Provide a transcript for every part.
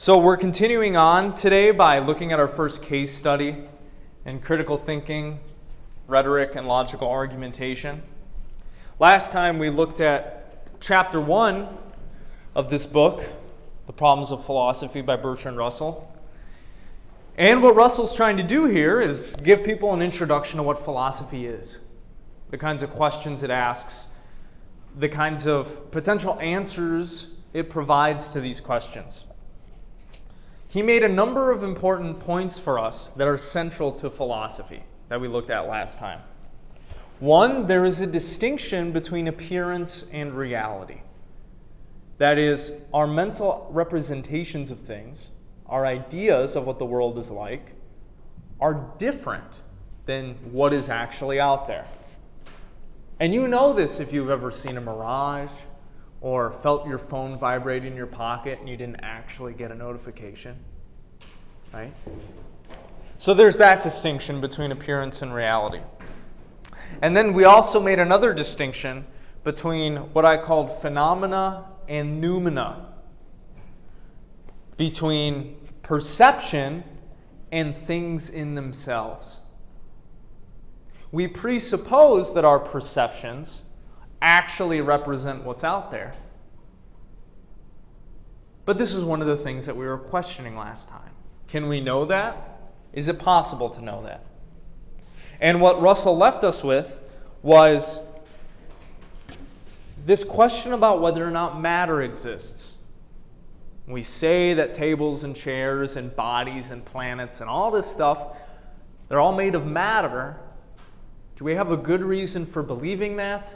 So we're continuing on today by looking at our first case study in critical thinking, rhetoric, and logical argumentation. Last time we looked at chapter 1 of this book, The Problems of Philosophy by Bertrand Russell. And what Russell's trying to do here is give people an introduction to what philosophy is, the kinds of questions it asks, the kinds of potential answers it provides to these questions. He made a number of important points for us that are central to philosophy that we looked at last time. One, there is a distinction between appearance and reality. That is, our mental representations of things, our ideas of what the world is like, are different than what is actually out there. And you know this if you've ever seen a mirage or felt your phone vibrate in your pocket and you didn't actually get a notification, right? So there's that distinction between appearance and reality. And then we also made another distinction between what I called phenomena and noumena, between perception and things in themselves. We presuppose that our perceptions actually represent what's out there. But this is one of the things that we were questioning last time. Can we know that? Is it possible to know that? And what Russell left us with was this question about whether or not matter exists. We say that tables and chairs and bodies and planets and all this stuff, they're all made of matter. Do we have a good reason for believing that?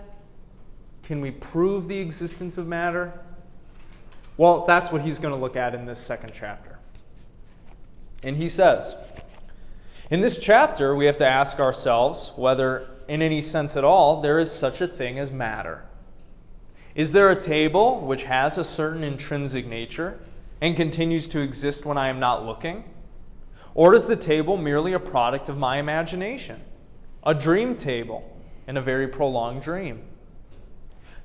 Can we prove the existence of matter? Well, that's what he's going to look at in this second chapter. And he says, in this chapter, we have to ask ourselves whether, in any sense at all, there is such a thing as matter. Is there a table which has a certain intrinsic nature and continues to exist when I am not looking? Or is the table merely a product of my imagination, a dream table, and a very prolonged dream?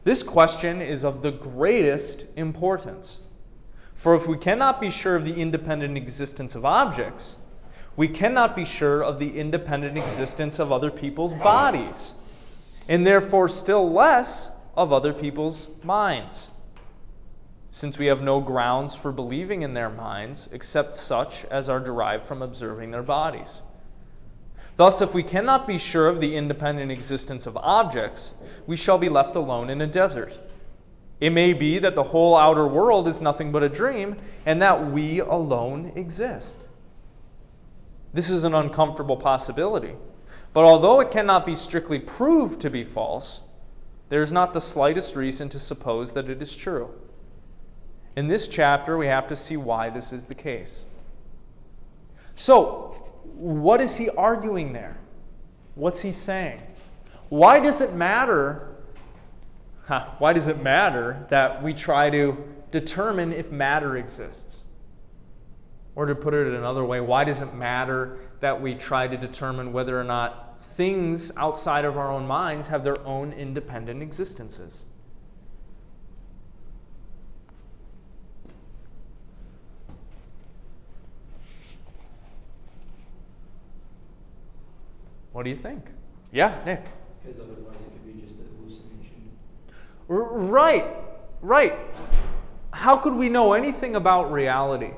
This question is of the greatest importance. For if we cannot be sure of the independent existence of objects, we cannot be sure of the independent existence of other people's bodies, and therefore still less of other people's minds, since we have no grounds for believing in their minds except such as are derived from observing their bodies. Thus, if we cannot be sure of the independent existence of objects, we shall be left alone in a desert. It may be that the whole outer world is nothing but a dream, and that we alone exist. This is an uncomfortable possibility, but although it cannot be strictly proved to be false, there is not the slightest reason to suppose that it is true. In this chapter, we have to see why this is the case. So, what is he arguing there? What's he saying? Why does it matter? Why does it matter that we try to determine if matter exists? Or to put it another way, why does it matter that we try to determine whether or not things outside of our own minds have their own independent existences? What do you think? Yeah, Nick. Because otherwise it could be just a hallucination. Right. How could we know anything about reality?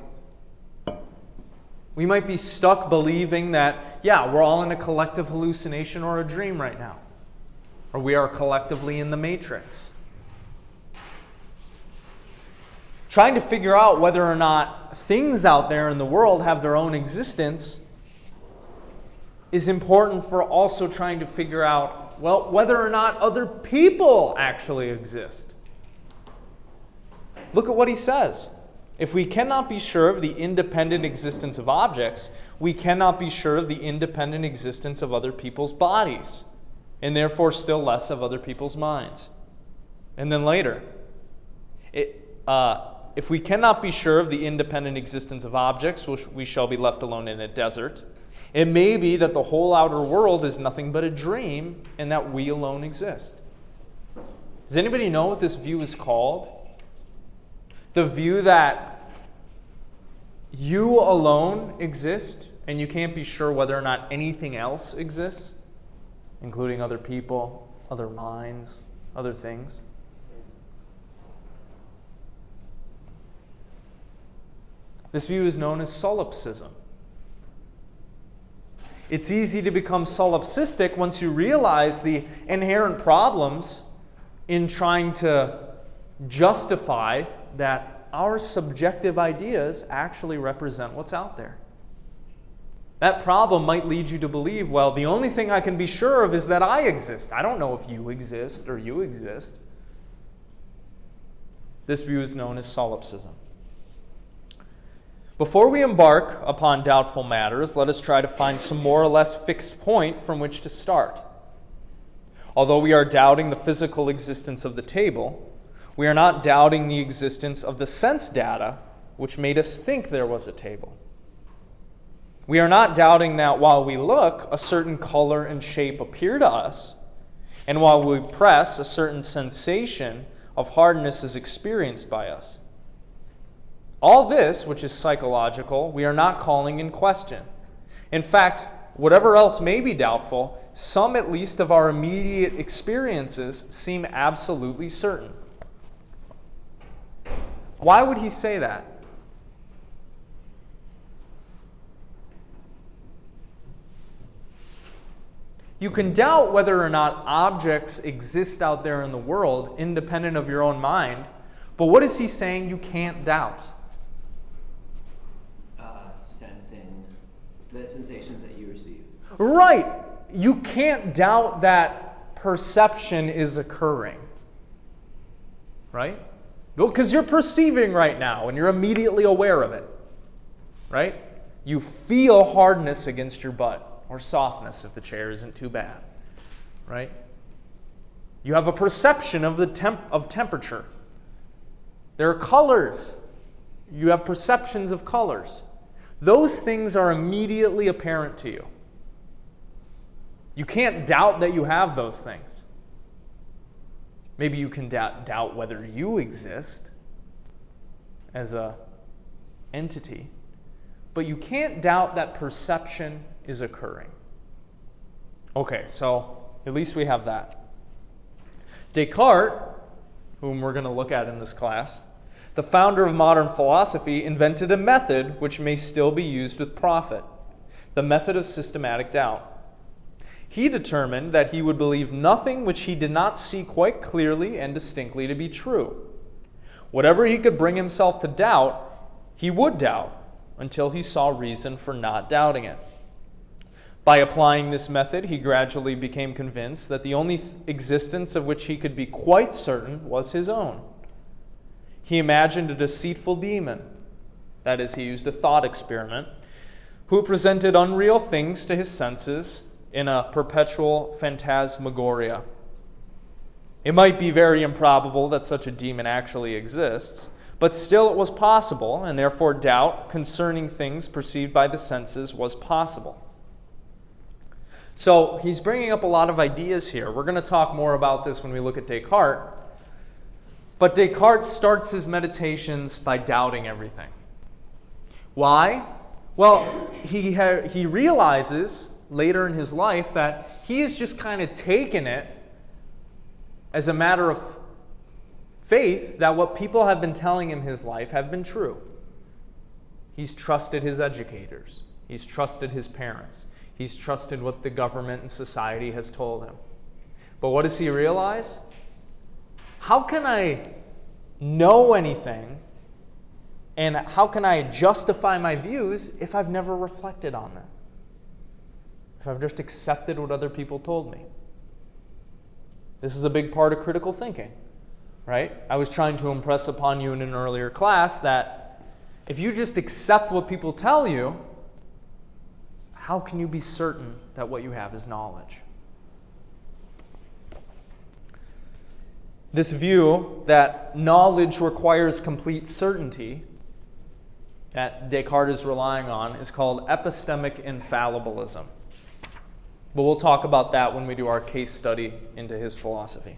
We might be stuck believing that, we're all in a collective hallucination or a dream right now. Or we are collectively in the matrix. Trying to figure out whether or not things out there in the world have their own existence is important for also trying to figure out, whether or not other people actually exist. Look at what he says. If we cannot be sure of the independent existence of objects, we cannot be sure of the independent existence of other people's bodies, and therefore still less of other people's minds. And then later, if we cannot be sure of the independent existence of objects, we shall be left alone in a desert. It may be that the whole outer world is nothing but a dream and that we alone exist. Does anybody know what this view is called? The view that you alone exist, and you can't be sure whether or not anything else exists, including other people, other minds, other things. This view is known as solipsism. It's easy to become solipsistic once you realize the inherent problems in trying to justify that our subjective ideas actually represent what's out there. That problem might lead you to believe, well, the only thing I can be sure of is that I exist. I don't know if you exist or you exist. This view is known as solipsism. Before we embark upon doubtful matters, let us try to find some more or less fixed point from which to start. Although we are doubting the physical existence of the table, we are not doubting the existence of the sense data which made us think there was a table. We are not doubting that while we look, a certain color and shape appear to us, and while we press, a certain sensation of hardness is experienced by us. All this, which is psychological, we are not calling in question. In fact, whatever else may be doubtful, some at least of our immediate experiences seem absolutely certain. Why would he say that? You can doubt whether or not objects exist out there in the world, independent of your own mind, but what is he saying you can't doubt? Sensing the sensations that you receive. Right. You can't doubt that perception is occurring. Right? Well, because you're perceiving right now and you're immediately aware of it. Right? You feel hardness against your butt, or softness if the chair isn't too bad. Right? You have a perception of of temperature. There are colors. You have perceptions of colors. Those things are immediately apparent to you. You can't doubt that you have those things. Maybe you can doubt whether you exist as an entity, but you can't doubt that perception is occurring. Okay, so at least we have that. Descartes, whom we're going to look at in this class, the founder of modern philosophy, invented a method which may still be used with profit, the method of systematic doubt. He determined that he would believe nothing which he did not see quite clearly and distinctly to be true. Whatever he could bring himself to doubt, he would doubt until he saw reason for not doubting it. By applying this method, he gradually became convinced that the only existence of which he could be quite certain was his own. He imagined a deceitful demon, that is, he used a thought experiment, who presented unreal things to his senses in a perpetual phantasmagoria. It might be very improbable that such a demon actually exists, but still it was possible, and therefore doubt concerning things perceived by the senses was possible. So he's bringing up a lot of ideas here. We're going to talk more about this when we look at Descartes. But Descartes starts his meditations by doubting everything. Why? Well, he realizes later in his life that he has just kind of taken it as a matter of faith that what people have been telling him his life have been true. He's trusted his educators. He's trusted his parents. He's trusted what the government and society has told him. But what does he realize? How can I know anything and how can I justify my views if I've never reflected on them? If I've just accepted what other people told me? This is a big part of critical thinking, right? I was trying to impress upon you in an earlier class that if you just accept what people tell you, how can you be certain that what you have is knowledge? This view that knowledge requires complete certainty that Descartes is relying on is called epistemic infallibilism. But we'll talk about that when we do our case study into his philosophy.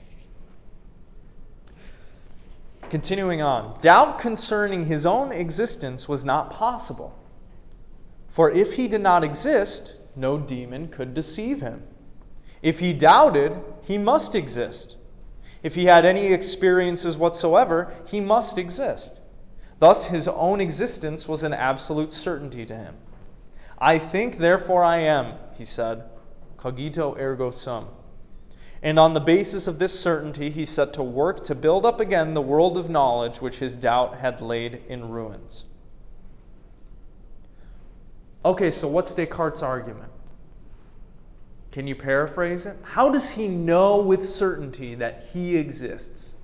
Continuing on, doubt concerning his own existence was not possible. For if he did not exist, no demon could deceive him. If he doubted, he must exist. If he had any experiences whatsoever, he must exist. Thus his own existence was an absolute certainty to him. I think, therefore I am, he said, cogito ergo sum. And on the basis of this certainty, he set to work to build up again the world of knowledge which his doubt had laid in ruins. Okay, so what's Descartes' argument? Can you paraphrase it? How does he know with certainty that he exists?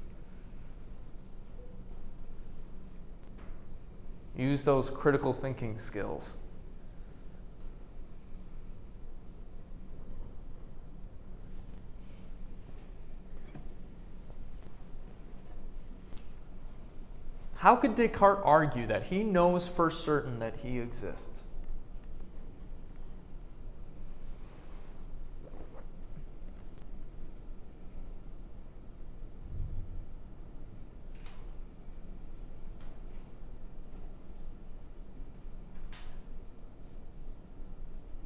Use those critical thinking skills. How could Descartes argue that he knows for certain that he exists?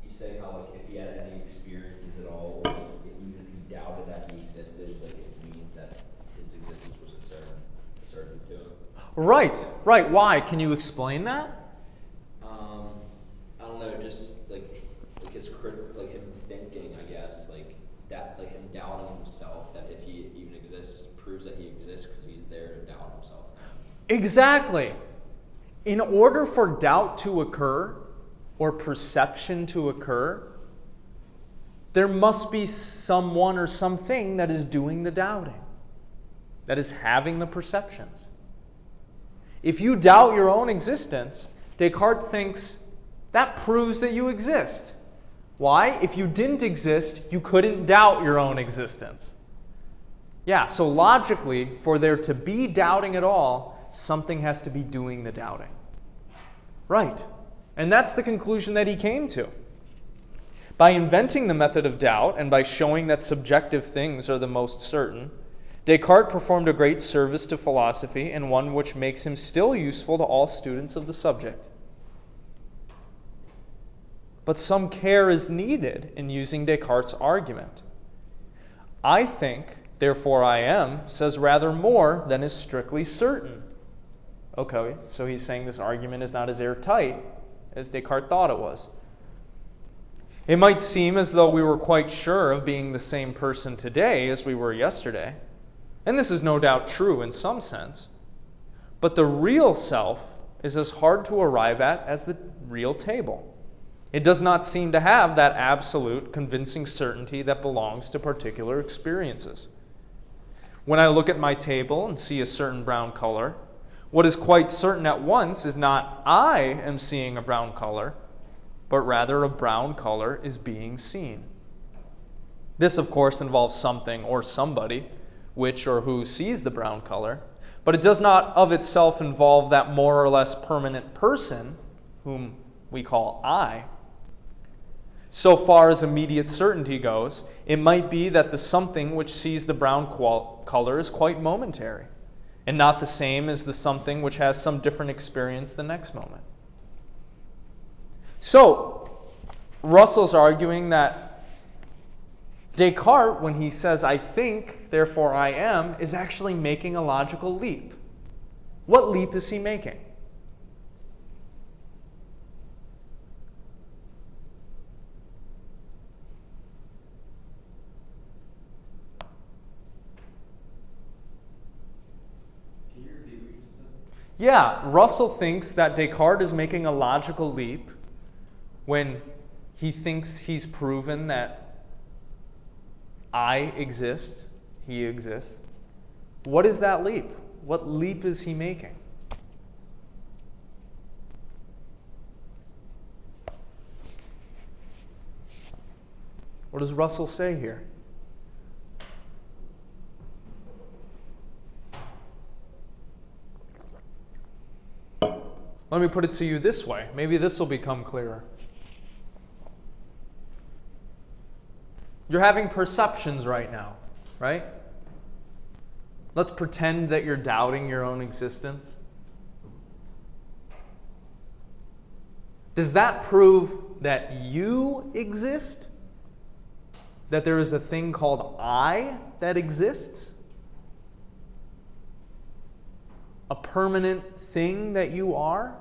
You say how, like, if he had any experiences at all, or like, even if he doubted that he existed, like, it means that his existence was a certainty to him. Right. Why? Can you explain that? I don't know, just like his like him thinking, I guess, like that, like him doubting himself that if he even exists proves that he exists because he's there to doubt himself. Exactly. In order for doubt to occur or perception to occur, there must be someone or something that is doing the doubting, that is having the perceptions. If you doubt your own existence, Descartes thinks that proves that you exist. Why? If you didn't exist, you couldn't doubt your own existence. Yeah, so logically, for there to be doubting at all, something has to be doing the doubting. Right. And that's the conclusion that he came to. By inventing the method of doubt and by showing that subjective things are the most certain, Descartes performed a great service to philosophy and one which makes him still useful to all students of the subject. But some care is needed in using Descartes' argument. I think, therefore I am, says rather more than is strictly certain. Okay, so he's saying this argument is not as airtight as Descartes thought it was. It might seem as though we were quite sure of being the same person today as we were yesterday. And this is no doubt true in some sense. But the real self is as hard to arrive at as the real table. It does not seem to have that absolute, convincing certainty that belongs to particular experiences. When I look at my table and see a certain brown color, what is quite certain at once is not I am seeing a brown color, but rather a brown color is being seen. This, of course, involves something or somebody, which or who sees the brown color, but it does not of itself involve that more or less permanent person, whom we call I. So far as immediate certainty goes, it might be that the something which sees the brown color is quite momentary, and not the same as the something which has some different experience the next moment. So, Russell's arguing that Descartes, when he says, I think, therefore I am, is actually making a logical leap. What leap is he making? Yeah, Russell thinks that Descartes is making a logical leap when he thinks he's proven that I exist, he exists. What is that leap? What leap is he making? What does Russell say here? Let me put it to you this way. Maybe this will become clearer. You're having perceptions right now, right? Let's pretend that you're doubting your own existence. Does that prove that you exist? That there is a thing called I that exists? A permanent thing that you are?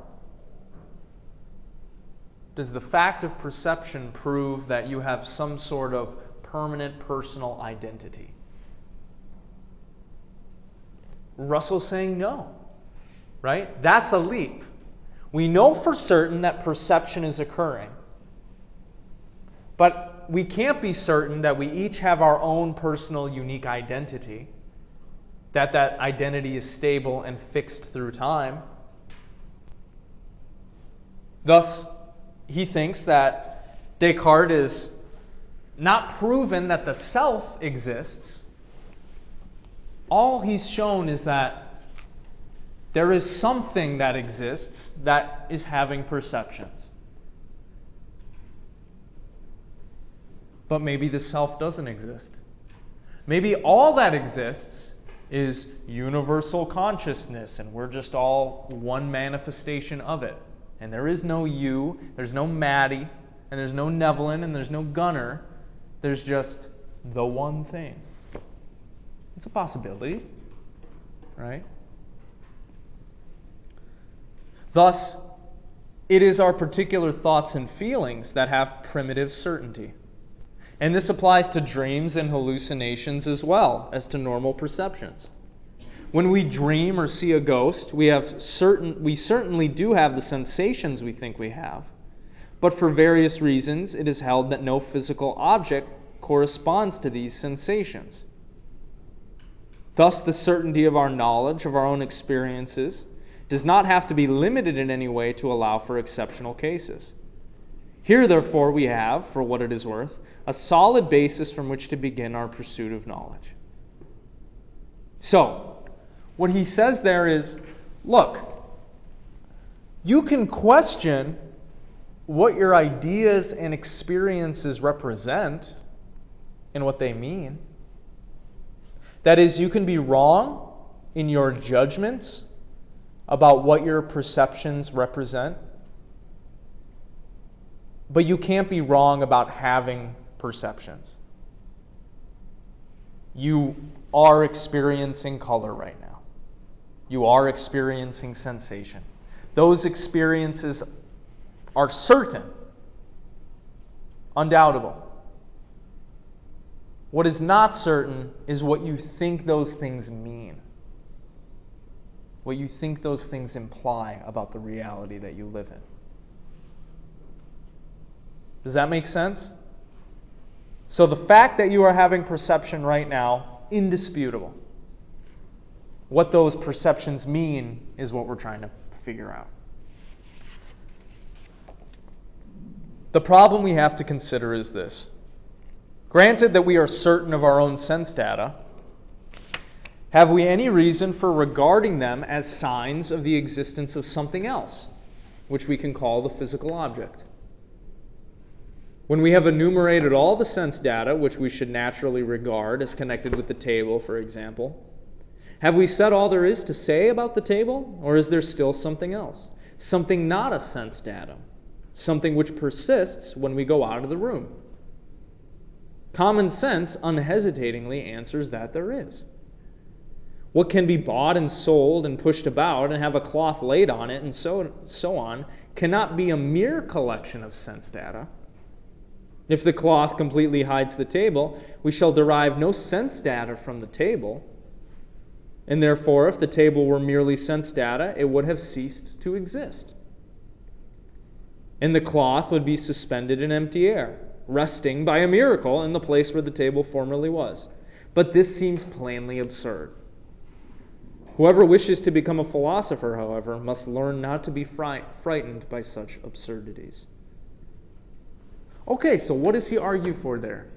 Does the fact of perception prove that you have some sort of permanent personal identity? Russell's saying no, right? That's a leap. We know for certain that perception is occurring, but we can't be certain that we each have our own personal unique identity, that identity is stable and fixed through time. Thus, he thinks that Descartes is not proven that the self exists. All he's shown is that there is something that exists that is having perceptions. But maybe the self doesn't exist. Maybe all that exists is universal consciousness, and we're just all one manifestation of it. And there is no you, there's no Maddie, and there's no Nevelyn, and there's no Gunner. There's just the one thing. It's a possibility, right? Thus, it is our particular thoughts and feelings that have primitive certainty. And this applies to dreams and hallucinations as well as to normal perceptions. When we dream or see a ghost, we certainly do have the sensations we think we have. But for various reasons, it is held that no physical object corresponds to these sensations. Thus, the certainty of our knowledge of our own experiences does not have to be limited in any way to allow for exceptional cases. Here, therefore, we have, for what it is worth, a solid basis from which to begin our pursuit of knowledge. So, what he says there is, look, you can question what your ideas and experiences represent and what they mean. That is, you can be wrong in your judgments about what your perceptions represent, but you can't be wrong about having perceptions. You are experiencing color right now. You are experiencing sensation. Those experiences are certain, undoubtable. What is not certain is what you think those things mean. What you think those things imply about the reality that you live in. Does that make sense? So the fact that you are having perception right now, indisputable. What those perceptions mean is what we're trying to figure out. The problem we have to consider is this. Granted that we are certain of our own sense data, have we any reason for regarding them as signs of the existence of something else, which we can call the physical object? When we have enumerated all the sense data, which we should naturally regard as connected with the table, for example, have we said all there is to say about the table, or is there still something else? Something not a sense datum, something which persists when we go out of the room? Common sense unhesitatingly answers that there is. What can be bought and sold and pushed about and have a cloth laid on it and so on cannot be a mere collection of sense data. If the cloth completely hides the table, we shall derive no sense data from the table. And therefore, if the table were merely sense data, it would have ceased to exist. And the cloth would be suspended in empty air, resting by a miracle in the place where the table formerly was. But this seems plainly absurd. Whoever wishes to become a philosopher, however, must learn not to be frightened by such absurdities. Okay, so what does he argue for there?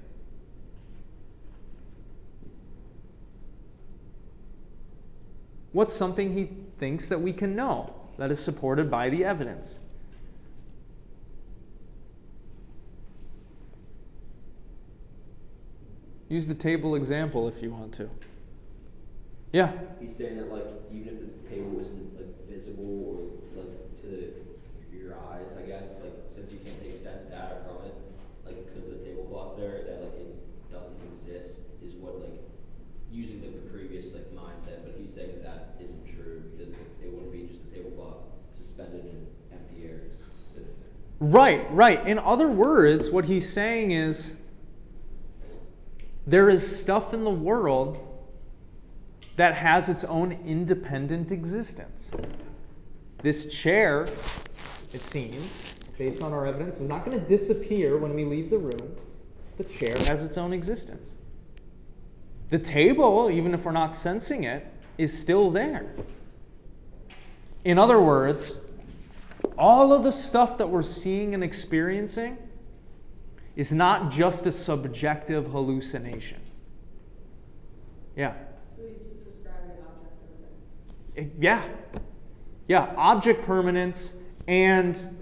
What's something he thinks that we can know that is supported by the evidence? Use the table example if you want to. Yeah. He's saying that like even if the table isn't like visible or like to your eyes, I guess, like since you can't take sense data from it, like because of the tablecloths there, that like it doesn't exist is what like using like the previous like mindset, but he's saying that isn't true because it wouldn't be just a tablecloth suspended in empty air sitting there. Right. In other words, what he's saying is there is stuff in the world that has its own independent existence. This chair, it seems, based on our evidence, is not going to disappear when we leave the room. The chair has its own existence. The table, even if we're not sensing it, is still there. In other words, all of the stuff that we're seeing and experiencing is not just a subjective hallucination. Yeah. So he's just describing object permanence. Yeah, object permanence and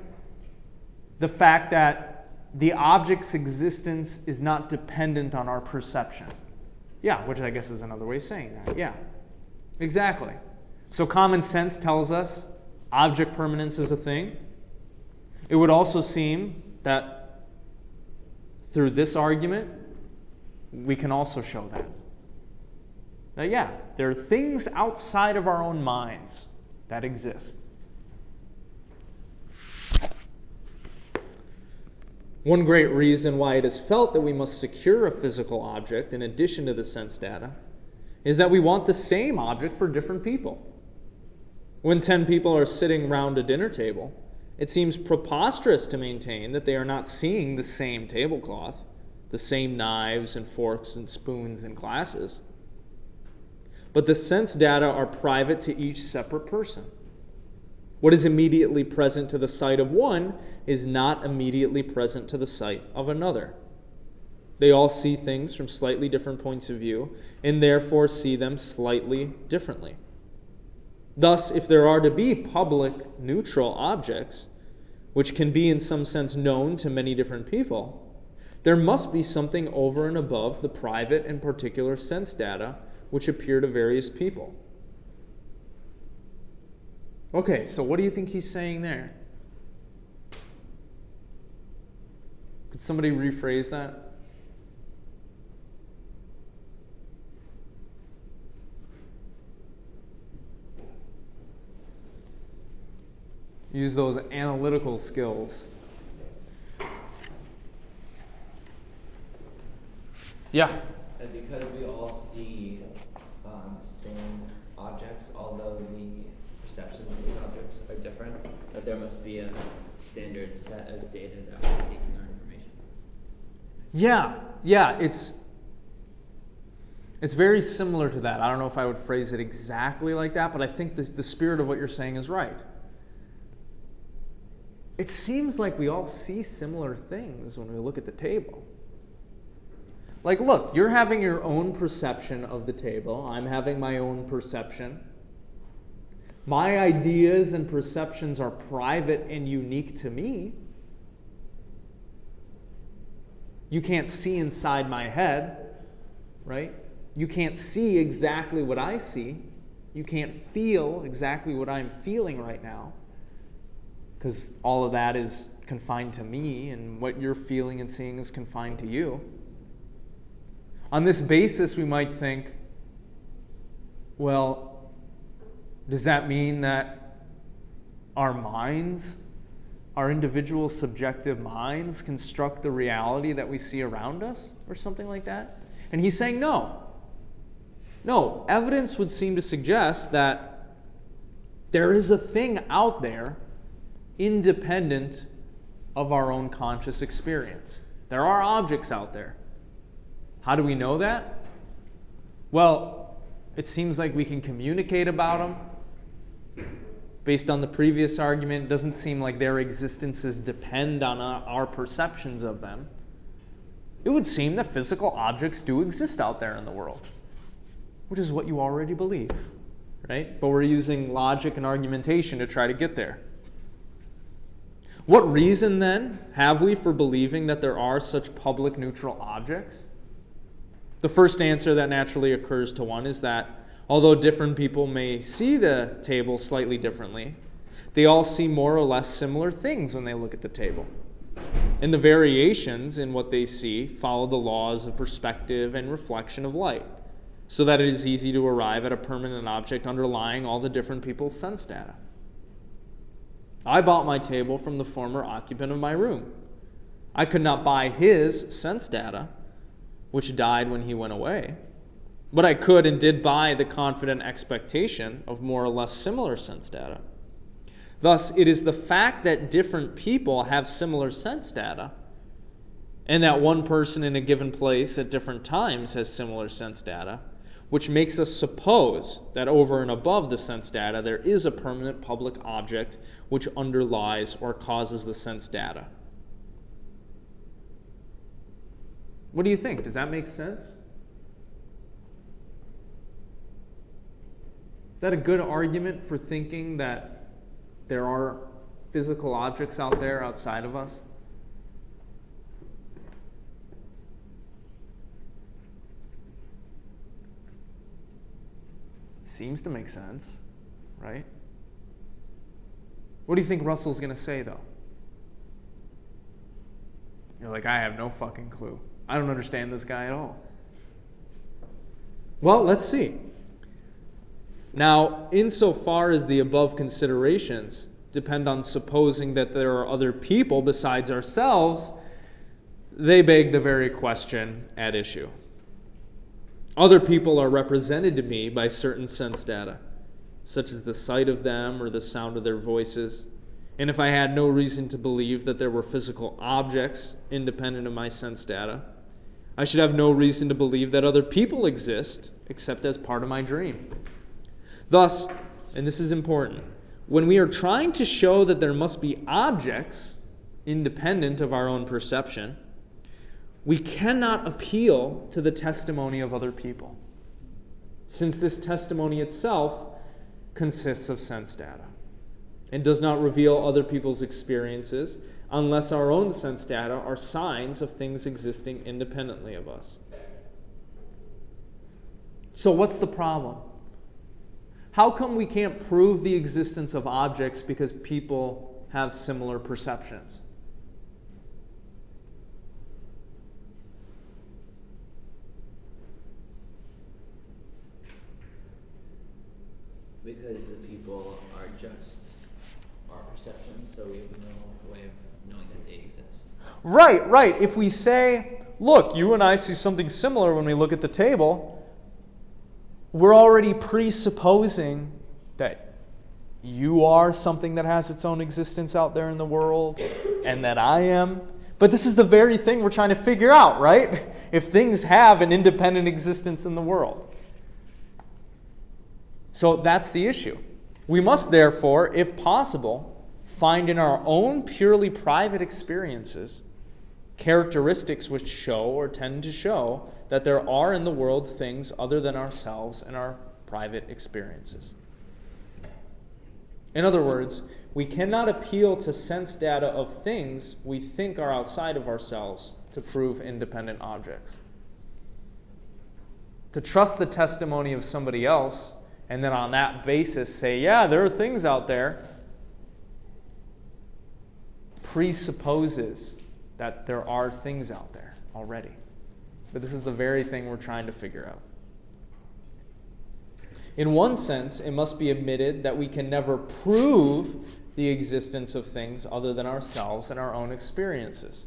the fact that the object's existence is not dependent on our perception. Yeah, which I guess is another way of saying that. Yeah, exactly. So common sense tells us object permanence is a thing. It would also seem that through this argument, we can also show that. Now, yeah, there are things outside of our own minds that exist. One great reason why it is felt that we must secure a physical object in addition to the sense data is that we want the same object for different people. When 10 people are sitting round a dinner table, it seems preposterous to maintain that they are not seeing the same tablecloth, the same knives and forks and spoons and glasses. But the sense data are private to each separate person. What is immediately present to the sight of one is not immediately present to the sight of another. They all see things from slightly different points of view and therefore see them slightly differently. Thus, if there are to be public, neutral objects, which can be in some sense known to many different people, there must be something over and above the private and particular sense data which appear to various people. Okay, so what do you think he's saying there? Could somebody rephrase that? Use those analytical skills. Yeah. And because we all see the same objects, although the perceptions of these objects are different, that there must be a standard set of data that we're taking our information. Yeah, it's very similar to that. I don't know if I would phrase it exactly like that, but I think the spirit of what you're saying is right. It seems like we all see similar things when we look at the table. Like, look, you're having your own perception of the table. I'm having my own perception. My ideas and perceptions are private and unique to me. You can't see inside my head, right? You can't see exactly what I see. You can't feel exactly what I'm feeling right now, because all of that is confined to me, and what you're feeling and seeing is confined to you. On this basis, we might think, well, does that mean that our minds, our individual subjective minds, construct the reality that we see around us, or something like that? And he's saying no. No, evidence would seem to suggest that there is a thing out there independent of our own conscious experience. There are objects out there. How do we know that? Well, it seems like we can communicate about them. Based on the previous argument, it doesn't seem like their existences depend on our perceptions of them. It would seem that physical objects do exist out there in the world, which is what you already believe, right? But we're using logic and argumentation to try to get there. What reason, then, have we for believing that there are such public neutral objects? The first answer that naturally occurs to one is that Although different people may see the table slightly differently, they all see more or less similar things when they look at the table. And the variations in what they see follow the laws of perspective and reflection of light, so that it is easy to arrive at a permanent object underlying all the different people's sense data. I bought my table from the former occupant of my room. I could not buy his sense data, which died when he went away, but I could and did buy the confident expectation of more or less similar sense data. Thus, it is the fact that different people have similar sense data, and that one person in a given place at different times has similar sense data, which makes us suppose that over and above the sense data, there is a permanent public object which underlies or causes the sense data. What do you think? Does that make sense? Is that a good argument for thinking that there are physical objects out there outside of us? Seems to make sense, right? What do you think Russell's going to say, though? You're like, I have no fucking clue. I don't understand this guy at all. Well, let's see. Now, insofar as the above considerations depend on supposing that there are other people besides ourselves, they beg the very question at issue. Other people are represented to me by certain sense data, such as the sight of them or the sound of their voices. And if I had no reason to believe that there were physical objects independent of my sense data, I should have no reason to believe that other people exist except as part of my dream. Thus, and this is important, when we are trying to show that there must be objects independent of our own perception, we cannot appeal to the testimony of other people, since this testimony itself consists of sense data and does not reveal other people's experiences unless our own sense data are signs of things existing independently of us. So what's the problem? How come we can't prove the existence of objects because people have similar perceptions? Because the people are just our perceptions, so we have no way of knowing that they exist. Right. If we say, look, you and I see something similar when we look at the table, we're already presupposing that you are something that has its own existence out there in the world, and that I am. But this is the very thing we're trying to figure out, right? If things have an independent existence in the world. So that's the issue. We must therefore, if possible, find in our own purely private experiences characteristics which show or tend to show that there are in the world things other than ourselves and our private experiences. In other words, we cannot appeal to sense data of things we think are outside of ourselves to prove independent objects. To trust the testimony of somebody else and then on that basis say, yeah, there are things out there, presupposes that there are things out there already. But this is the very thing we're trying to figure out. In one sense, it must be admitted that we can never prove the existence of things other than ourselves and our own experiences.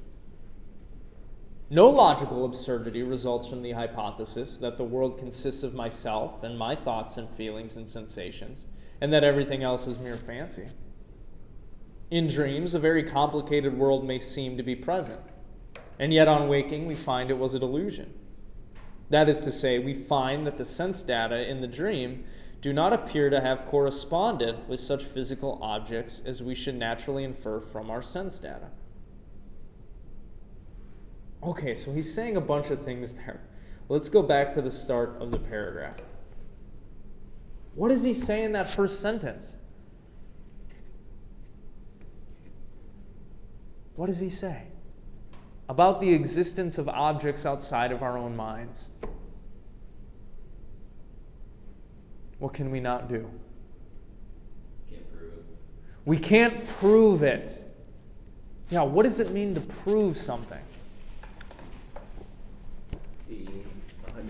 No logical absurdity results from the hypothesis that the world consists of myself and my thoughts and feelings and sensations, and that everything else is mere fancy. In dreams, a very complicated world may seem to be present, and yet on waking we find it was a delusion. That is to say, we find that the sense data in the dream do not appear to have corresponded with such physical objects as we should naturally infer from our sense data. Okay, so he's saying a bunch of things there. Let's go back to the start of the paragraph. What does he say in that first sentence? What does he say about the existence of objects outside of our own minds? What can we not do? Can't prove it. We can't prove it. Yeah, what does it mean to prove something? Be 100%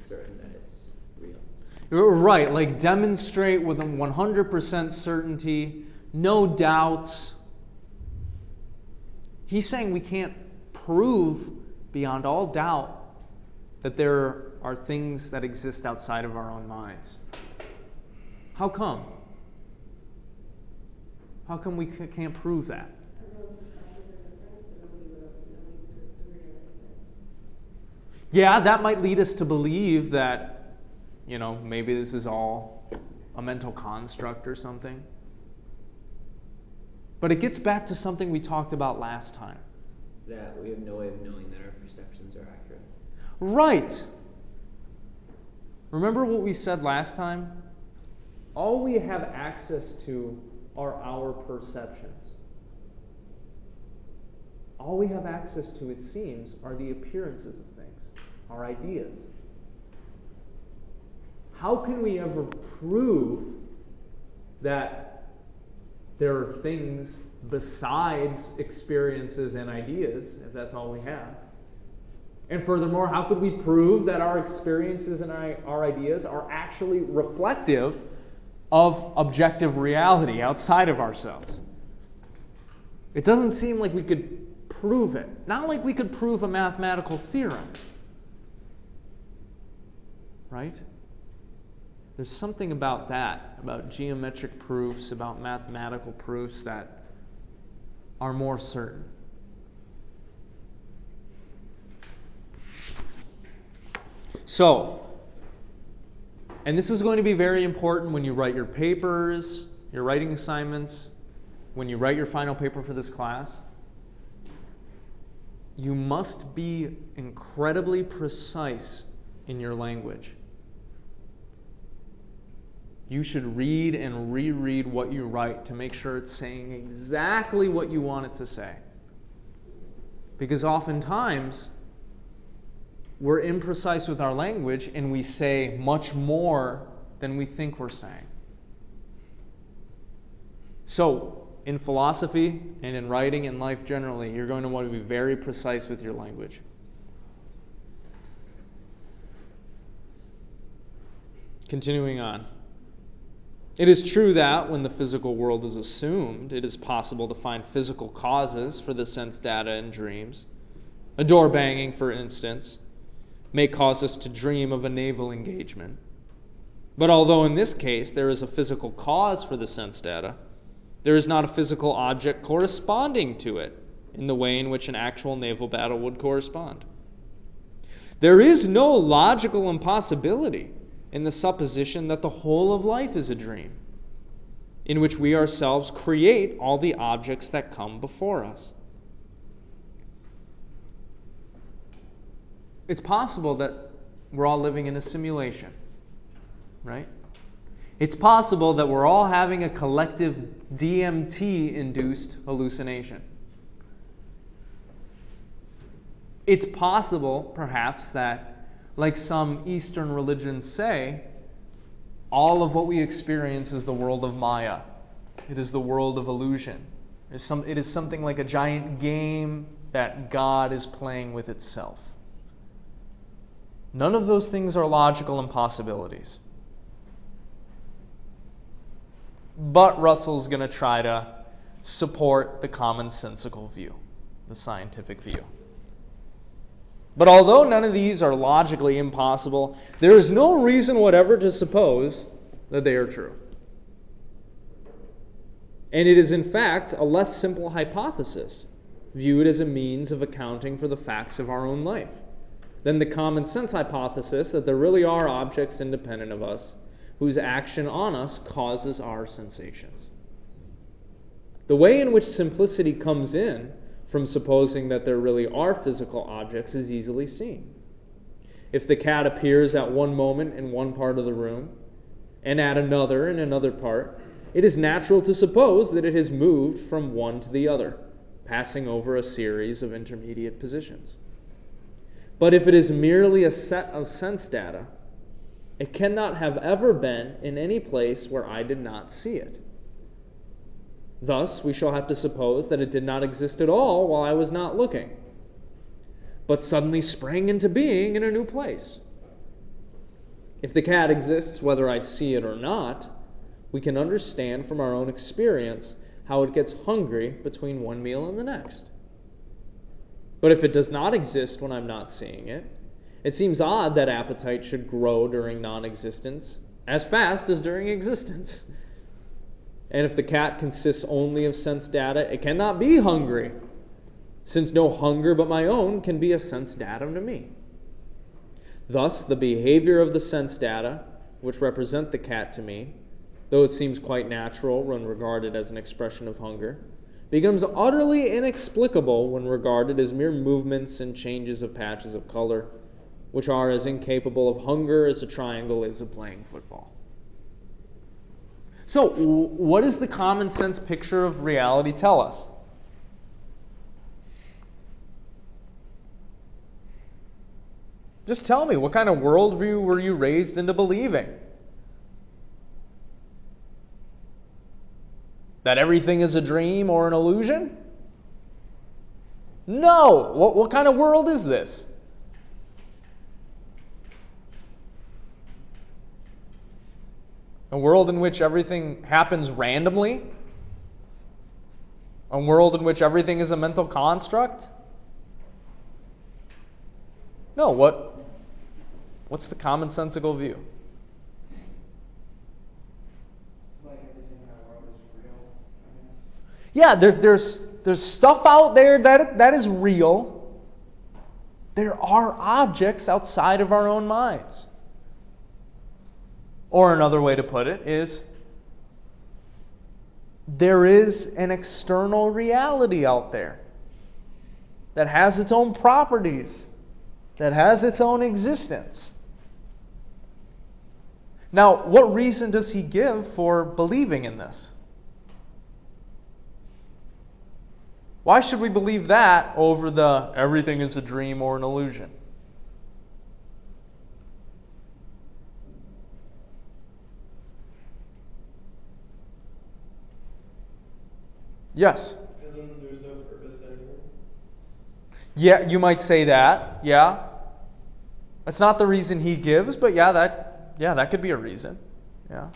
certain that it's real. Right, like demonstrate with 100% certainty, no doubts. He's saying we can't prove beyond all doubt that there are things that exist outside of our own minds. How come? How come we can't prove that? Everyone's perspectives are different, so nobody could agree on anything. Yeah, that might lead us to believe that, maybe this is all a mental construct or something. But it gets back to something we talked about last time. That we have no way of knowing that our perceptions are accurate. Right. Remember what we said last time? All we have access to are our perceptions. All we have access to, it seems, are the appearances of things, our ideas. How can we ever prove that there are things besides experiences and ideas, if that's all we have? And furthermore, how could we prove that our experiences and our ideas are actually reflective of objective reality outside of ourselves? It doesn't seem like we could prove it. Not like we could prove a mathematical theorem. Right? There's something about that, about geometric proofs, about mathematical proofs that are more certain. So, and this is going to be very important when you write your papers, your writing assignments, when you write your final paper for this class. You must be incredibly precise in your language. You should read and reread what you write to make sure it's saying exactly what you want it to say. Because oftentimes, we're imprecise with our language and we say much more than we think we're saying. So, in philosophy and in writing and life generally, you're going to want to be very precise with your language. Continuing on. It is true that when the physical world is assumed, it is possible to find physical causes for the sense data in dreams. A door banging, for instance, may cause us to dream of a naval engagement. But although in this case there is a physical cause for the sense data, there is not a physical object corresponding to it in the way in which an actual naval battle would correspond. There is no logical impossibility in the supposition that the whole of life is a dream, in which we ourselves create all the objects that come before us. It's possible that we're all living in a simulation, right? It's possible that we're all having a collective DMT-induced hallucination. It's possible, perhaps, that, like some Eastern religions say, all of what we experience is the world of Maya. It is the world of illusion. It is something like a giant game that God is playing with itself. None of those things are logical impossibilities. But Russell's going to try to support the commonsensical view, the scientific view. But although none of these are logically impossible, there is no reason whatever to suppose that they are true. And it is in fact a less simple hypothesis, viewed as a means of accounting for the facts of our own life, than the common sense hypothesis that there really are objects independent of us, whose action on us causes our sensations. The way in which simplicity comes in from supposing that there really are physical objects is easily seen. If the cat appears at one moment in one part of the room, and at another in another part, it is natural to suppose that it has moved from one to the other, passing over a series of intermediate positions. But if it is merely a set of sense data, It cannot have ever been in any place where I did not see it. Thus, we shall have to suppose that it did not exist at all while I was not looking, but suddenly sprang into being in a new place. If the cat exists whether I see it or not, we can understand from our own experience how it gets hungry between one meal and the next. But if it does not exist when I'm not seeing it, it seems odd that appetite should grow during non-existence as fast as during existence. And if the cat consists only of sense data, it cannot be hungry, since no hunger but my own can be a sense datum to me. Thus, the behavior of the sense data, which represent the cat to me, though it seems quite natural when regarded as an expression of hunger, becomes utterly inexplicable when regarded as mere movements and changes of patches of color, which are as incapable of hunger as a triangle is of playing football. So, what does the common sense picture of reality tell us? Just tell me, what kind of worldview were you raised into believing? That everything is a dream or an illusion? No! What kind of world is this? A world in which everything happens randomly? A world in which everything is a mental construct? No, what's the commonsensical view? Like everything in our world is real, I guess. Yeah, there's stuff out there that is real. There are objects outside of our own minds. Or another way to put it is, there is an external reality out there that has its own properties, that has its own existence. Now, what reason does he give for believing in this? Why should we believe that over the everything is a dream or an illusion? Yes? Because then there's no purpose anymore. Yeah, you might say that. Yeah. That's not the reason he gives, but that could be a reason. Yeah.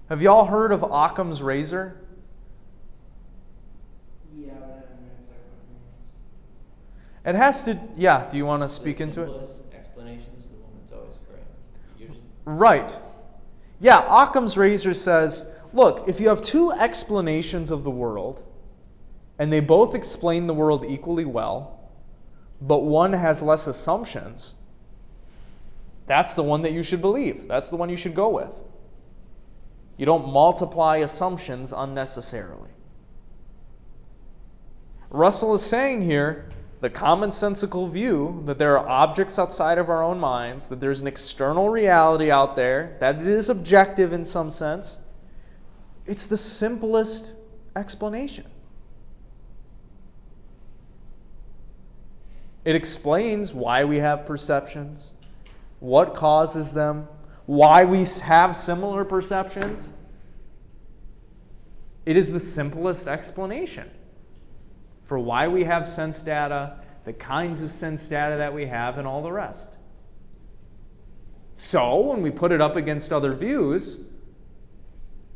Have y'all heard of Occam's razor? Yeah, but I don't know exactly what it means. It has to, yeah, do you want to speak into it? The simplest explanation is the one that's always correct, usually. Right. Yeah, Occam's razor says, look, if you have two explanations of the world, and they both explain the world equally well, but one has less assumptions, that's the one that you should believe. That's the one you should go with. You don't multiply assumptions unnecessarily. Russell is saying here, the commonsensical view that there are objects outside of our own minds, that there's an external reality out there, that it is objective in some sense, it's the simplest explanation. It explains why we have perceptions, what causes them, why we have similar perceptions. It is the simplest explanation for why we have sense data, the kinds of sense data that we have, and all the rest. So, when we put it up against other views,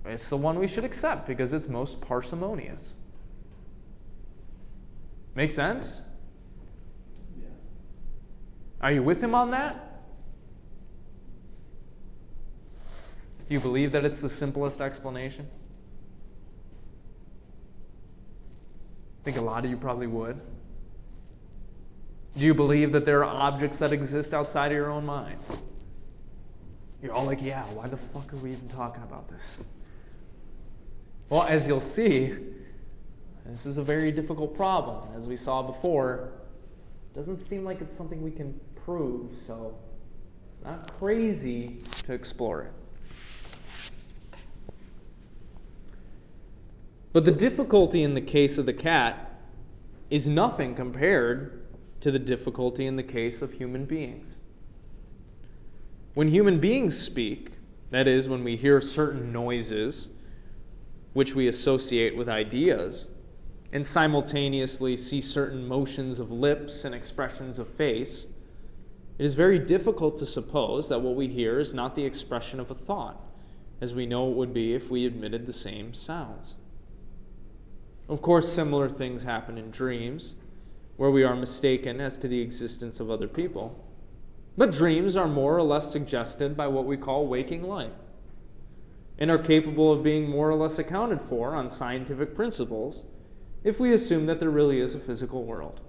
it's the one we should accept because it's most parsimonious. Make sense? Yeah. Are you with him on that? Do you believe that it's the simplest explanation? I think a lot of you probably would. Do you believe that there are objects that exist outside of your own minds? You're all like, yeah, why the fuck are we even talking about this? Well, as you'll see, this is a very difficult problem. As we saw before, it doesn't seem like it's something we can prove, so not crazy to explore it. But the difficulty in the case of the cat is nothing compared to the difficulty in the case of human beings. When human beings speak, that is, when we hear certain noises which we associate with ideas, and simultaneously see certain motions of lips and expressions of face, it is very difficult to suppose that what we hear is not the expression of a thought, as we know it would be if we admitted the same sounds. Of course, similar things happen in dreams, where we are mistaken as to the existence of other people. But dreams are more or less suggested by what we call waking life, and are capable of being more or less accounted for on scientific principles if we assume that there really is a physical world.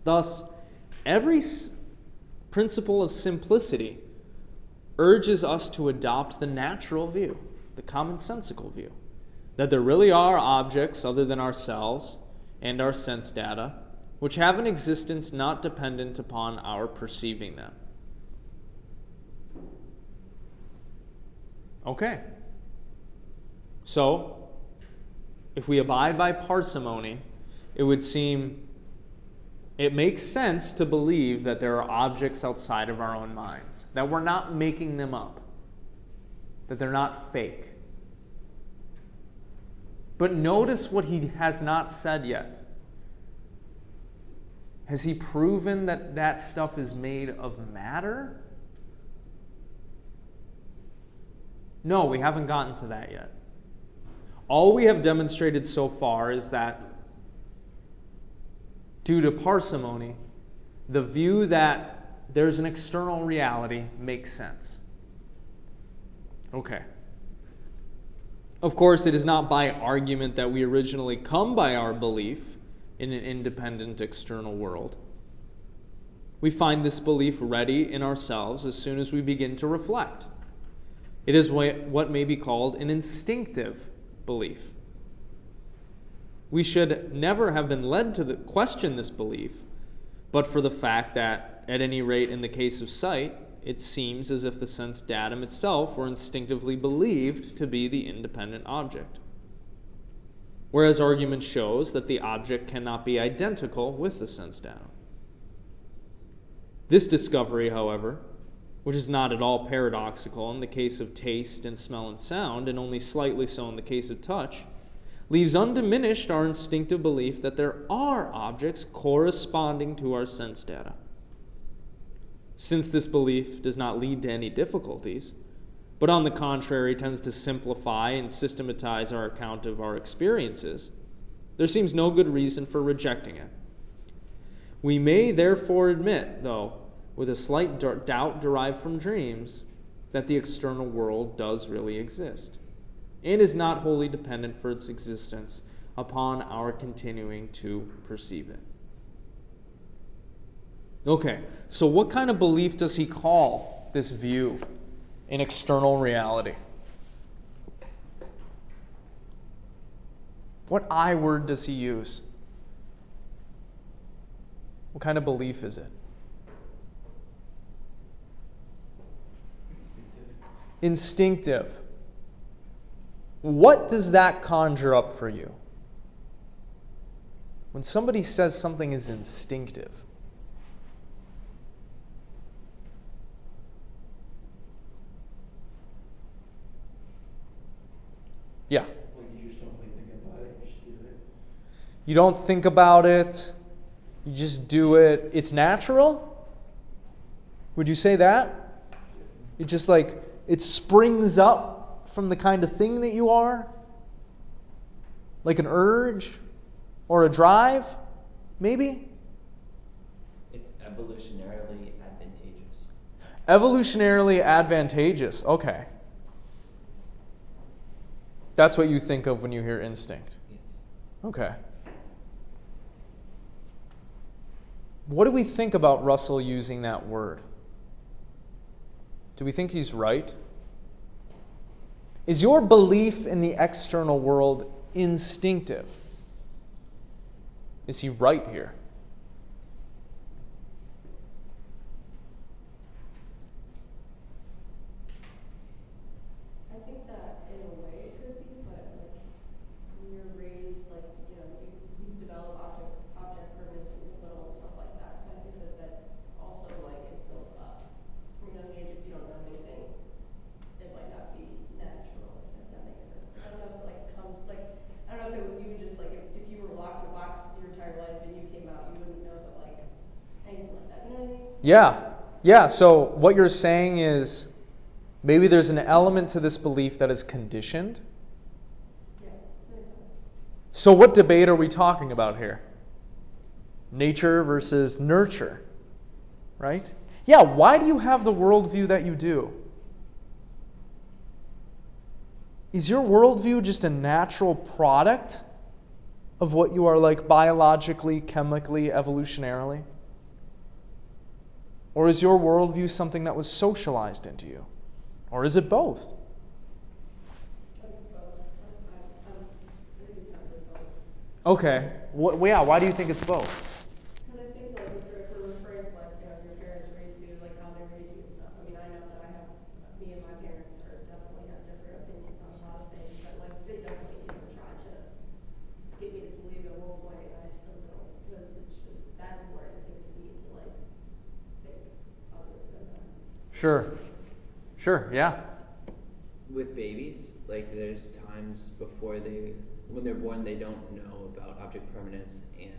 Thus, every principle of simplicity urges us to adopt the natural view, the commonsensical view, that there really are objects other than ourselves and our sense data, which have an existence not dependent upon our perceiving them. Okay. So, if we abide by parsimony, it would seem it makes sense to believe that there are objects outside of our own minds, that we're not making them up, that they're not fake. But notice what he has not said yet. Has he proven that that stuff is made of matter? No, we haven't gotten to that yet. All we have demonstrated so far is that, due to parsimony, the view that there's an external reality makes sense. Okay. Of course, it is not by argument that we originally come by our belief in an independent external world. We find this belief ready in ourselves as soon as we begin to reflect. It is what may be called an instinctive belief. We should never have been led to question this belief, but for the fact that, at any rate in the case of sight, it seems as if the sense datum itself were instinctively believed to be the independent object. Whereas argument shows that the object cannot be identical with the sense datum. This discovery, however, which is not at all paradoxical in the case of taste and smell and sound, and only slightly so in the case of touch, leaves undiminished our instinctive belief that there are objects corresponding to our sense data. Since this belief does not lead to any difficulties, but on the contrary tends to simplify and systematize our account of our experiences, there seems no good reason for rejecting it. We may therefore admit, though, with a slight doubt derived from dreams, that the external world does really exist, and is not wholly dependent for its existence upon our continuing to perceive it. Okay, so what kind of belief does he call this view in external reality? What I word does he use? What kind of belief is it? Instinctive. What does that conjure up for you? When somebody says something is instinctive, yeah. Like you just don't really think about it, you just do it. You don't think about it, you just do it. It's natural? Would you say that? It just it springs up from the kind of thing that you are? Like an urge or a drive, maybe? It's evolutionarily advantageous. Evolutionarily advantageous, okay. That's what you think of when you hear instinct. Yes. Okay. What do we think about Russell using that word? Do we think he's right? Is your belief in the external world instinctive? Is he right here? I think that in a way it could be, but when you're raised, you develop object permanence when you're little and stuff like Yeah, so what you're saying is maybe there's an element to this belief that is conditioned. Yeah, that makes sense. So what debate are we talking about here? Nature versus nurture, right? Yeah, why do you have the worldview that you do? Is your worldview just a natural product of what you are like biologically, chemically, evolutionarily? Or is your worldview something that was socialized into you? Or is it both? I think it's both. I think it's definitely both. Okay. Why do you think it's both? Because I think like if we're referring to like your parents raised you, like how they raised you and stuff. I mean, I know that me and my parents are definitely have different opinions on a lot of things, but like they definitely tried to get me to believe it one way, and I still don't, because it's just that's more instinct to me to like think other than that. Sure, yeah. With babies, like there's times when they're born, they don't know about object permanence and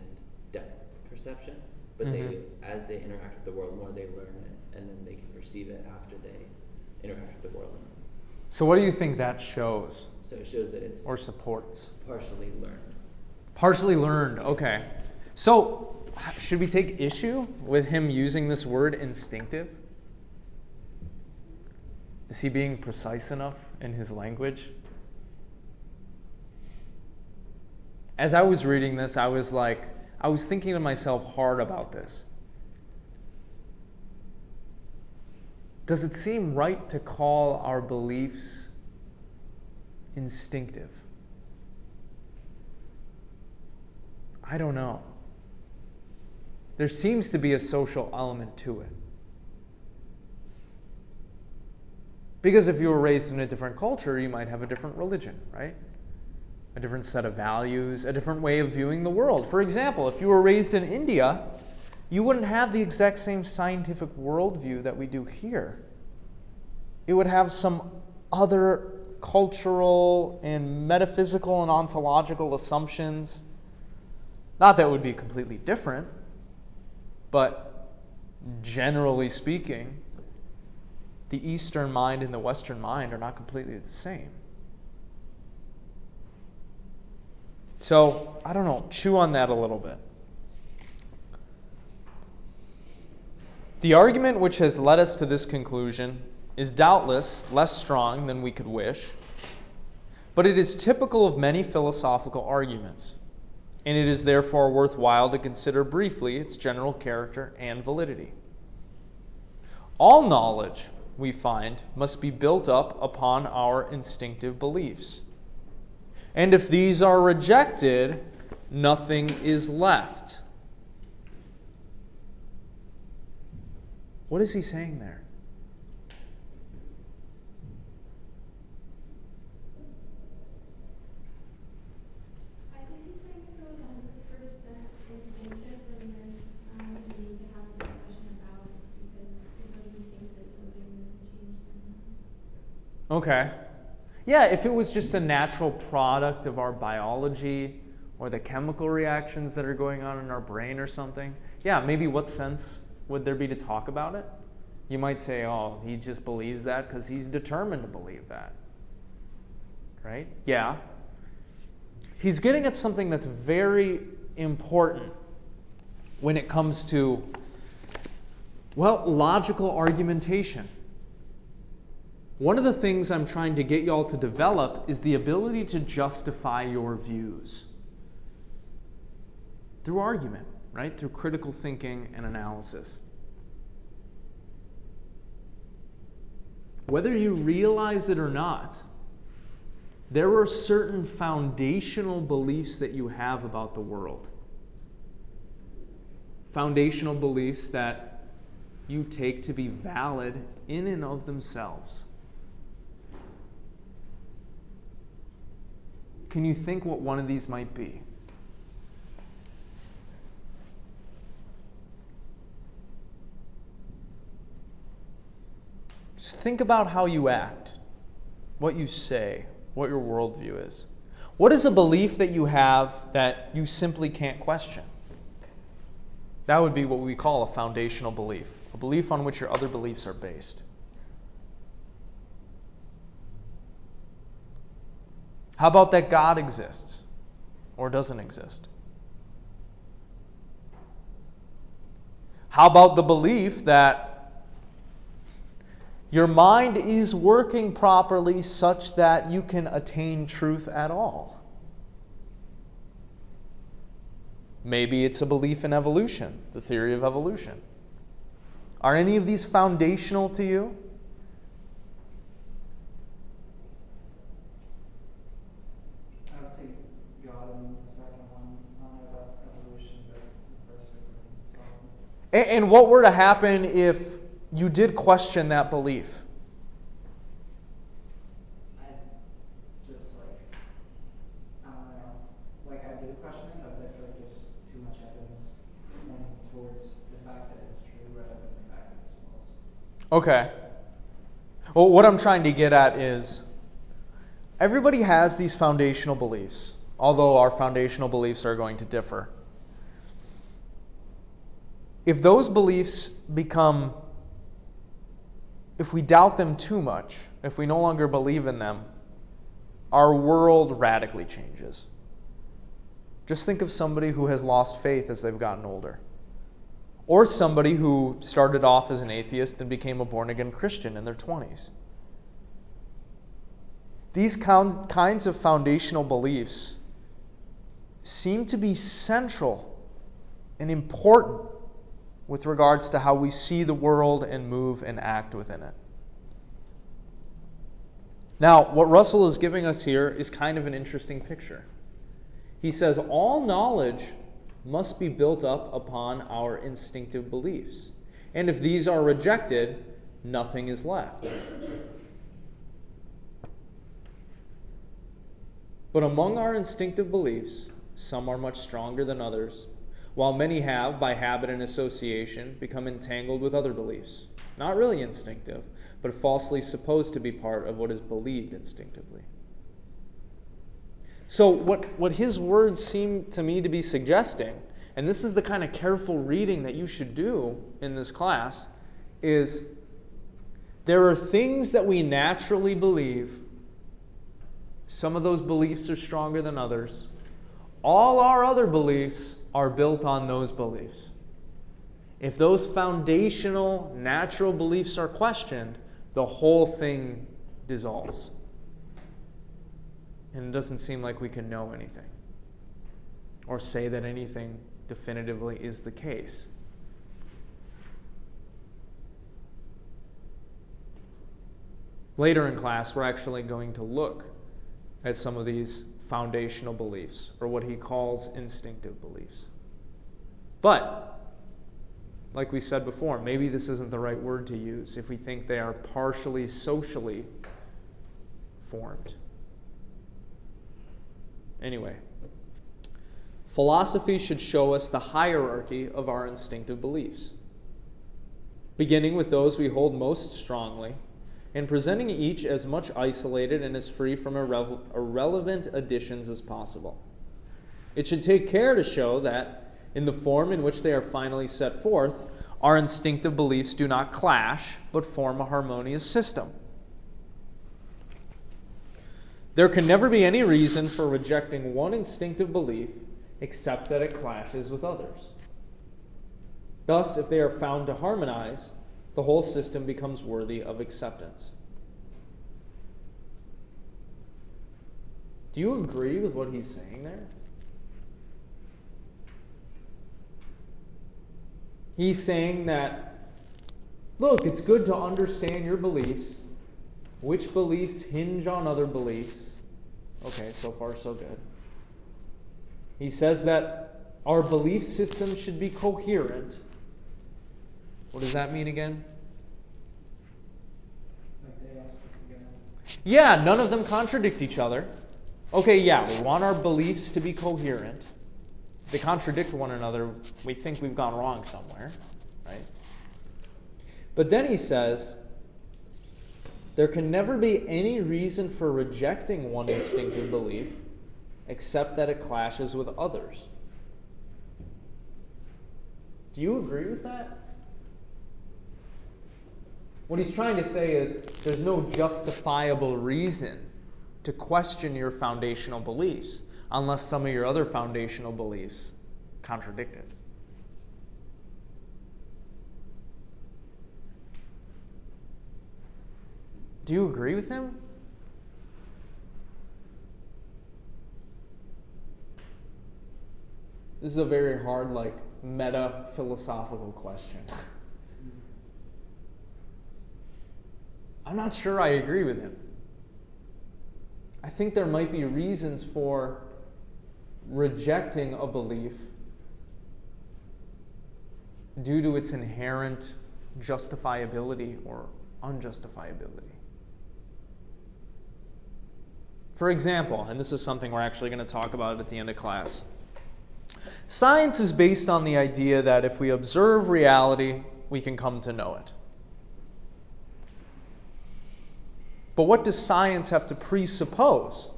depth perception, but as they interact with the world more, they learn it, and then they can perceive it after they interact with the world. So what do you think that shows? So it shows that it's Or supports? partially learned. Partially learned, okay. So should we take issue with him using this word instinctive? Is he being precise enough in his language? As I was reading this, I was thinking to myself hard about this. Does it seem right to call our beliefs instinctive? I don't know. There seems to be a social element to it. Because if you were raised in a different culture, you might have a different religion, right? A different set of values, a different way of viewing the world. For example, if you were raised in India, you wouldn't have the exact same scientific worldview that we do here. It would have some other cultural and metaphysical and ontological assumptions. Not that it would be completely different, but generally speaking, the Eastern mind and the Western mind are not completely the same. So, I don't know, chew on that a little bit. The argument which has led us to this conclusion is doubtless less strong than we could wish, but it is typical of many philosophical arguments, and it is therefore worthwhile to consider briefly its general character and validity. All knowledge, we find, must be built up upon our instinctive beliefs. And if these are rejected, nothing is left. What is he saying there? I think he's saying if it was 100% instinctive, then there's no need to have a discussion about it, because if it was instinctive, nobody would have changed it. Okay. Yeah, if it was just a natural product of our biology or the chemical reactions that are going on in our brain or something, yeah, maybe what sense would there be to talk about it? You might say, oh, he just believes that because he's determined to believe that. Right? Yeah. He's getting at something that's very important when it comes to, well, logical argumentation. One of the things I'm trying to get y'all to develop is the ability to justify your views through argument, right? Through critical thinking and analysis. Whether you realize it or not, there are certain foundational beliefs that you have about the world. Foundational beliefs that you take to be valid in and of themselves. Can you think what one of these might be? Just think about how you act, what you say, what your worldview is. What is a belief that you have that you simply can't question? That would be what we call a foundational belief, a belief on which your other beliefs are based. How about that God exists or doesn't exist? How about the belief that your mind is working properly such that you can attain truth at all? Maybe it's a belief in evolution, the theory of evolution. Are any of these foundational to you? I would say God and the second one, about evolution, but the first one, And what were to happen if you did question that belief? I just I don't know, I do question it, but I feel like there's too much evidence pointing towards the fact that it's true rather than the fact that it's false. Okay. Well, what I'm trying to get at is everybody has these foundational beliefs, although our foundational beliefs are going to differ. If those beliefs if we doubt them too much, if we no longer believe in them, our world radically changes. Just think of somebody who has lost faith as they've gotten older. Or somebody who started off as an atheist and became a born-again Christian in their 20s. These kinds of foundational beliefs seem to be central and important with regards to how we see the world and move and act within it. Now, what Russell is giving us here is kind of an interesting picture. He says all knowledge must be built up upon our instinctive beliefs. And if these are rejected, nothing is left. But among our instinctive beliefs, some are much stronger than others, while many have, by habit and association, become entangled with other beliefs, not really instinctive, but falsely supposed to be part of what is believed instinctively. So what his words seem to me to be suggesting, and this is the kind of careful reading that you should do in this class, is there are things that we naturally believe. Some of those beliefs are stronger than others. All our other beliefs are built on those beliefs. If those foundational, natural beliefs are questioned, the whole thing dissolves. And it doesn't seem like we can know anything or say that anything definitively is the case. Later in class, we're actually going to look at some of these foundational beliefs, or what he calls instinctive beliefs. But, like we said before, maybe this isn't the right word to use if we think they are partially socially formed. Anyway, philosophy should show us the hierarchy of our instinctive beliefs, beginning with those we hold most strongly, and presenting each as much isolated and as free from irrelevant additions as possible. It should take care to show that, in the form in which they are finally set forth, our instinctive beliefs do not clash, but form a harmonious system. There can never be any reason for rejecting one instinctive belief except that it clashes with others. Thus, if they are found to harmonize, the whole system becomes worthy of acceptance. Do you agree with what he's saying there? He's saying that, look, it's good to understand your beliefs, which beliefs hinge on other beliefs. Okay, so far so good. He says that our belief system should be coherent. What does that mean again? Yeah, none of them contradict each other. Okay, yeah, we want our beliefs to be coherent. If they contradict one another, we think we've gone wrong somewhere, right? But then he says, there can never be any reason for rejecting one instinctive belief except that it clashes with others. Do you agree with that? What he's trying to say is there's no justifiable reason to question your foundational beliefs unless some of your other foundational beliefs contradict it. Do you agree with him? This is a very hard, meta-philosophical question. I'm not sure I agree with him. I think there might be reasons for rejecting a belief due to its inherent justifiability or unjustifiability. For example, and this is something we're actually going to talk about at the end of class, science is based on the idea that if we observe reality, we can come to know it. But what does science have to presuppose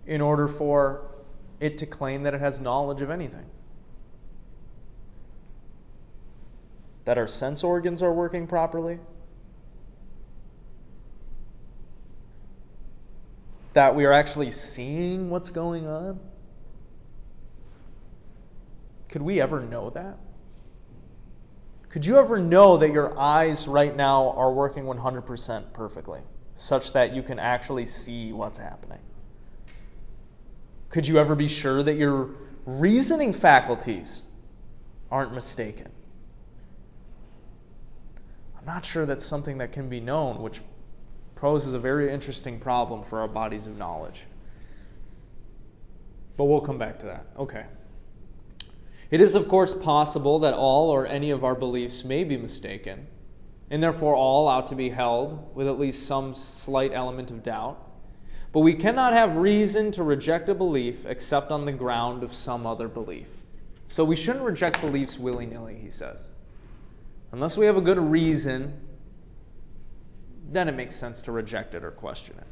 in order for it to claim that it has knowledge of anything? That our sense organs are working properly? That we are actually seeing what's going on? Could we ever know that? Could you ever know that your eyes right now are working 100% perfectly, such that you can actually see what's happening? Could you ever be sure that your reasoning faculties aren't mistaken? I'm not sure that's something that can be known, which poses a very interesting problem for our bodies of knowledge. But we'll come back to that. Okay. It is, of course, possible that all or any of our beliefs may be mistaken, and therefore all ought to be held with at least some slight element of doubt. But we cannot have reason to reject a belief except on the ground of some other belief. So we shouldn't reject beliefs willy-nilly, he says. Unless we have a good reason, then it makes sense to reject it or question it.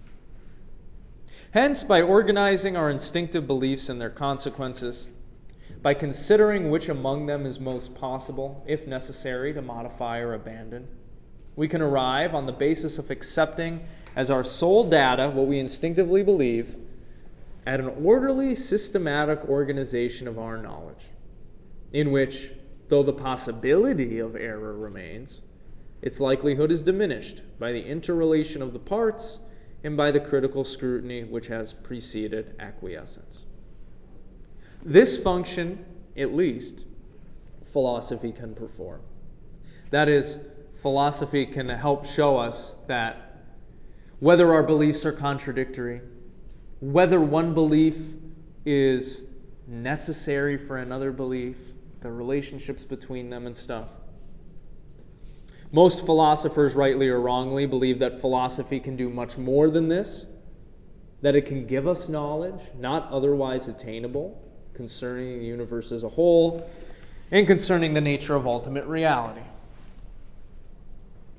Hence, by organizing our instinctive beliefs and their consequences, by considering which among them is most possible, if necessary, to modify or abandon, we can arrive on the basis of accepting as our sole data what we instinctively believe at an orderly, systematic organization of our knowledge, in which, though the possibility of error remains, its likelihood is diminished by the interrelation of the parts and by the critical scrutiny which has preceded acquiescence. This function, at least, philosophy can perform. That is, philosophy can help show us that whether our beliefs are contradictory, whether one belief is necessary for another belief, the relationships between them and stuff. Most philosophers, rightly or wrongly, believe that philosophy can do much more than this, that it can give us knowledge, not otherwise attainable, concerning the universe as a whole, and concerning the nature of ultimate reality.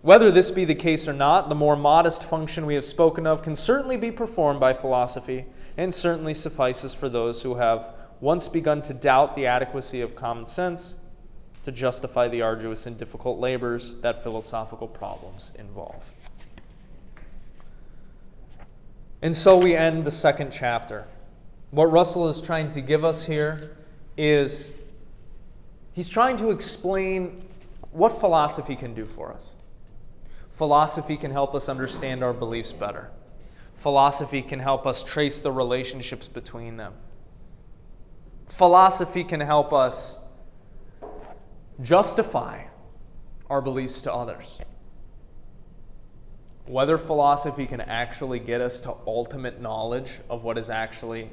Whether this be the case or not, the more modest function we have spoken of can certainly be performed by philosophy, and certainly suffices for those who have once begun to doubt the adequacy of common sense to justify the arduous and difficult labors that philosophical problems involve. And so we end the second chapter. What Russell is trying to give us here is he's trying to explain what philosophy can do for us. Philosophy can help us understand our beliefs better. Philosophy can help us trace the relationships between them. Philosophy can help us justify our beliefs to others. Whether philosophy can actually get us to ultimate knowledge of what is actually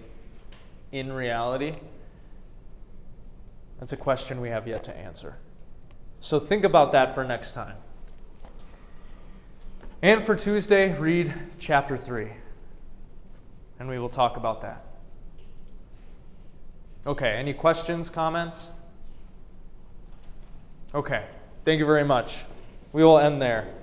in reality, that's a question we have yet to answer. So think about that for next time. And for Tuesday, read chapter 3. And we will talk about that. Okay, any questions, comments? Okay, thank you very much. We will end there.